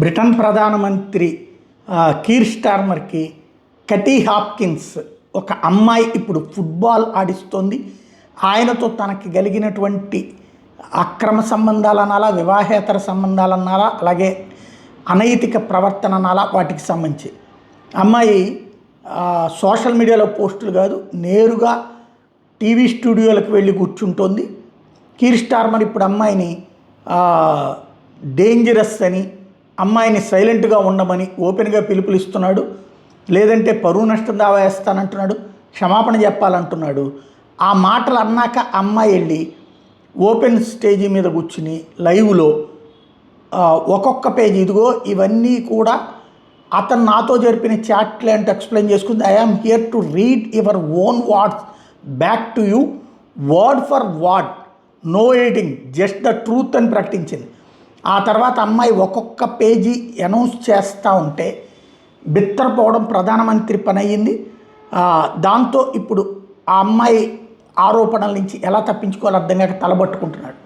Britain ప్రధానమంత్రి kheer స్టార్మర్కి కటీ Hopkins ఒక అమ్మాయి ఇప్పుడు ఫుట్బాల్ ఆడిస్తోంది. ఆయనతో తనకి కలిగినటువంటి అక్రమ సంబంధాలనాలా, వివాహేతర సంబంధాలనాలా, అలాగే అనైతిక ప్రవర్తన అనాలా, వాటికి సంబంధించి అమ్మాయి సోషల్ మీడియాలో పోస్టులు కాదు, నేరుగా టీవీ స్టూడియోలకు వెళ్ళి కూర్చుంటోంది. కీర్ స్టార్మర్ ఇప్పుడు అమ్మాయిని డేంజరస్ అని, అమ్మాయిని సైలెంట్గా ఉండమని ఓపెన్గా పిలుపునిస్తున్నాడు. లేదంటే పరువు నష్టం దావా వేస్తానంటున్నాడు, క్షమాపణ చెప్పాలంటున్నాడు. ఆ మాటలు అన్నాక అమ్మాయి వెళ్ళి ఓపెన్ స్టేజీ మీద కూర్చుని లైవ్లో ఒక్కొక్క పేజీ, ఇదిగో ఇవన్నీ కూడా అతను నాతో జరిపిన చాట్లే అంటే ఎక్స్ప్లెయిన్ చేసుకుంది. I am here to read your own words back to you, word for word, no editing, just the truth అని ప్రకటించింది. ఆ తర్వాత అమ్మాయి ఒక్కొక్క పేజీ అనౌన్స్ చేస్తూ ఉంటే బిత్తరపోవడం ప్రధానమంత్రి పని అయ్యింది. దాంతో ఇప్పుడు ఆ అమ్మాయి ఆరోపణల నుంచి ఎలా తప్పించుకోవాలో అర్థం కాక తలబట్టుకుంటున్నాడు.